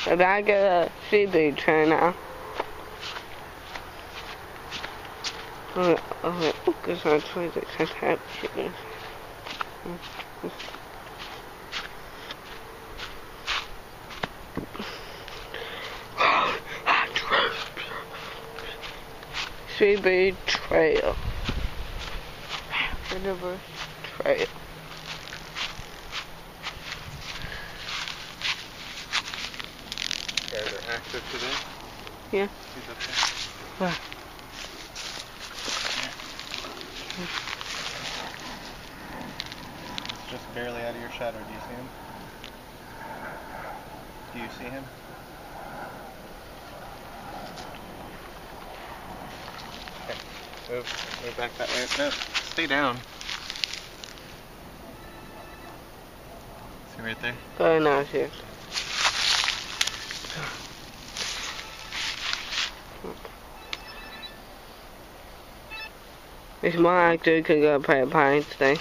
But I get a seaweed tray now. Oh, because my toilet has happy chickens. Seaweed trail. River trail. Guys are active today? Yeah. He's up there. Wow. He's just barely out of your shadow. Do you see him? Do you see him? Okay. Move back that way. No, stay down. See right there? Oh, no, it's here. It's more active could go play a pine thing.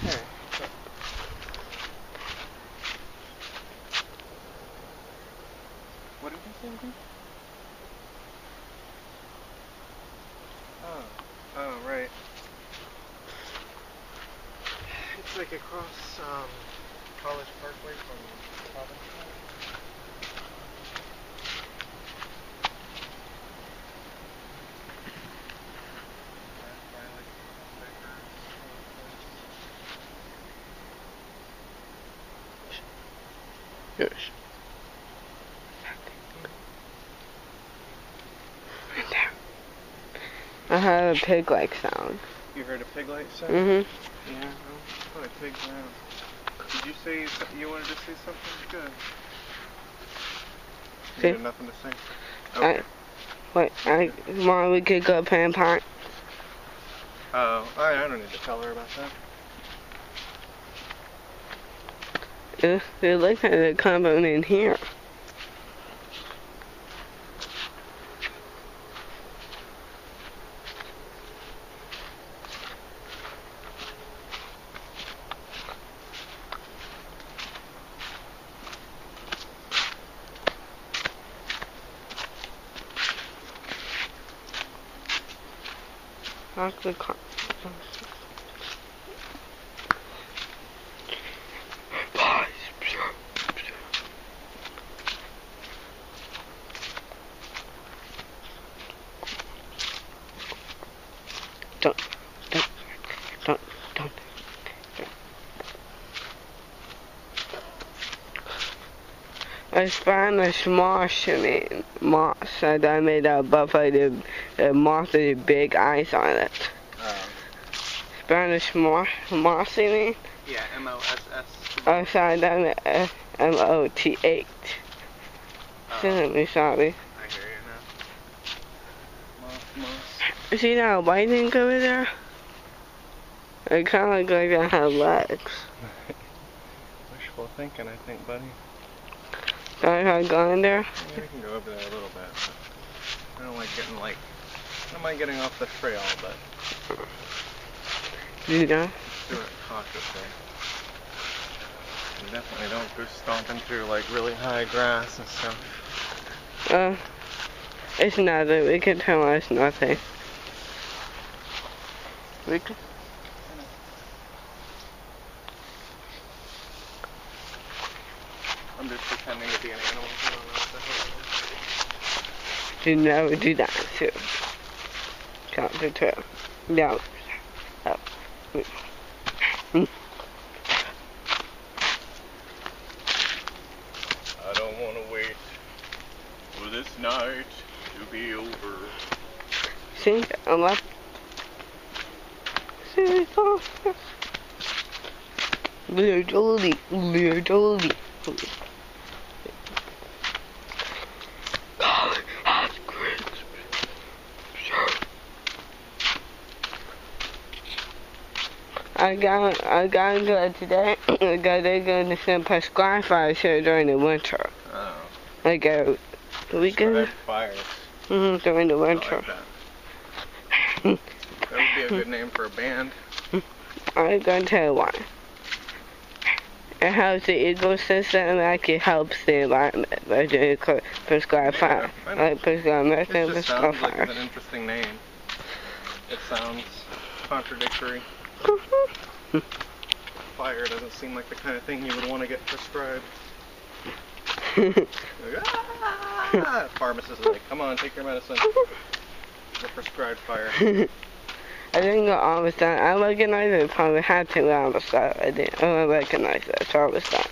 Hey. What did you say again? Oh, right. It's like across College Parkway from Providence. Yes. I heard a pig-like sound. You heard a pig-like sound? Mm-hmm. Yeah, probably pigs around. Did you say you wanted to say something? Good. You had nothing to say? Okay. Mom, we could go play a pine. Oh, I don't need to tell her about that. It looks like they're coming in here. Lock the car. Don't. I found a small shimmy moss that I made out above the moss with the big eyes on it. Found a small moss in it? Yeah, M-O-S-S. Oh, sorry, that meant M-O-T-H. Sorry. I hear you now. Moss. See that white thing over there? It kind of looks like it has legs. Wishful thinking, I think, buddy. Can I go in there? Yeah, we can go over there a little bit. But I don't mind getting off the trail, but You know? do it cautiously. You definitely don't go stomping through like really high grass and stuff. It's nothing. We can tell it's nothing. We can. I'm just pretending to be an animal. I don't know what the hell it is. You never do that too. Count to 12. Down. Up. I don't want to wait for this night to be over. See? I'm left. See? It's all. Literally. I got good today. They're going to send us skyfires here during the winter. Oh. Like a weekend? Fires. During the winter. Like that. That would be a good name for a band. I'm going to tell you why. It helps the ecosystem, like it helps the environment by doing prescribed fire. Like prescribed methane, it just prescribed sounds like fire. it's an interesting name. It sounds contradictory. Fire doesn't seem like the kind of thing you would want to get prescribed. Like, pharmacist is like, come on, take your medicine. The prescribed fire. I didn't go all the time. I recognized it, probably had to go all the time. I didn't recognize it, so I was done.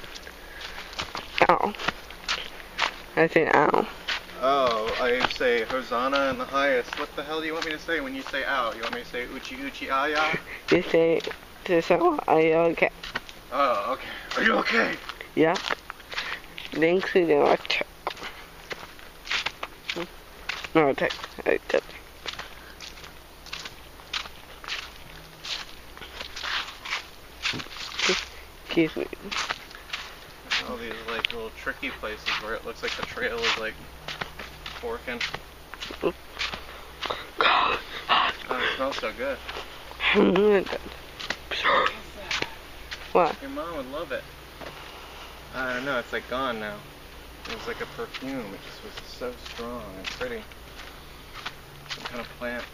Ow. I said ow. Oh, I say Hosanna in the highest. What the hell do you want me to say when you say ow? You want me to say uchi uchi aya? You say to someone, are you okay? Oh, okay. Are you okay? Yeah. Thanks for the check. No, check. Excuse me. All these like little tricky places where it looks like the trail is like forking. Oh, it smells so good. What? Your mom would love it. I don't know, it's like gone now. It was like a perfume. It just was so strong and pretty. Some kind of plant.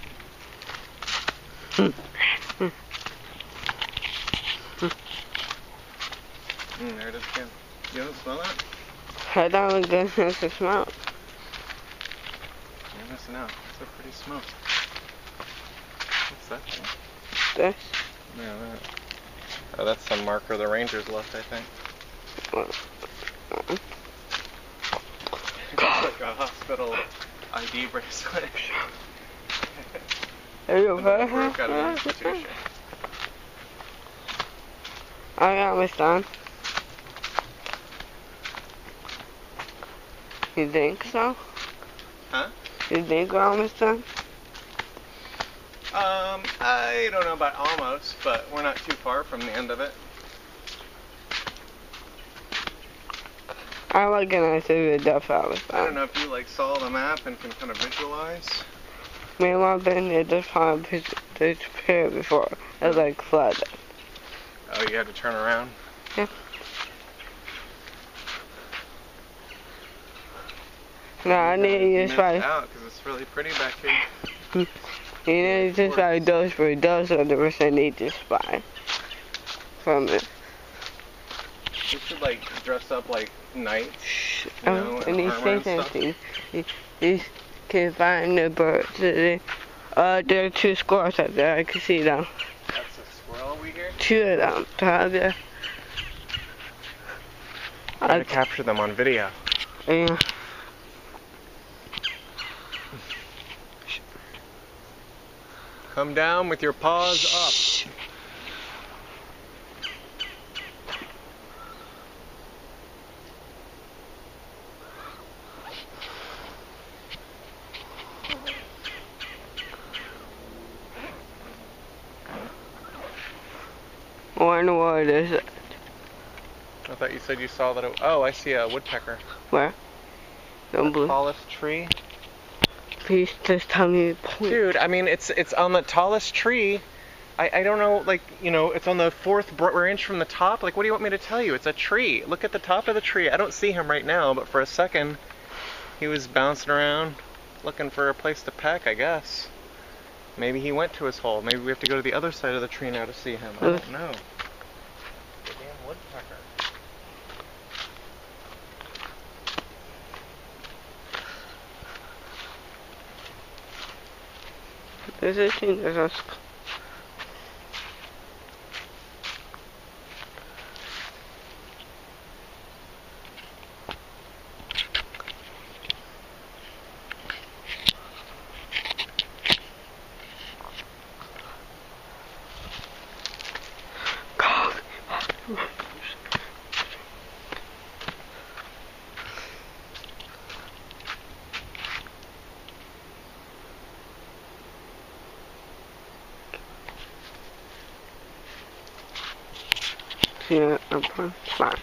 There it is again. You don't smell that? I thought it was good to smell. You're missing out. It's a pretty smoke. What's that thing? This? Yeah, that. Oh, that's some marker the Rangers left, I think. It's like a hospital ID bracelet. Are you okay? Broke out of the institution. I almost done. You think so? Huh? You think we're almost done? I don't know about almost, but we're not too far from the end of it. I recognize it with I don't know if you like saw the map and can kind of visualize. Me and my been there this time disappeared before. It was like flooded. Oh, you had to turn around? Yeah. No, I need to use my... out because it's really pretty back here. You need to just buy those for those are the percent need to spy from it. You should like dress up like knights, you know, And and he armor and says stuff. you can find the birds. There are 2 squirrels up there. I can see them. That's a squirrel we hear? 2 of them. There. I gotta capture them on video. Yeah. Come down with your paws up. Where in the world is it? I thought you said you saw that. Oh, I see a woodpecker. Where? The blue. Tallest tree. Please just tell me the point. Dude, I mean, it's on the tallest tree. I don't know, like, you know, it's on the 4th branch from the top. Like, what do you want me to tell you? It's a tree. Look at the top of the tree. I don't see him right now, but for a second, he was bouncing around looking for a place to peck, I guess. Maybe he went to his hole. Maybe we have to go to the other side of the tree now to see him. I don't know. The damn woodpecker. There's a thing, there's a... Yeah, I'm fine.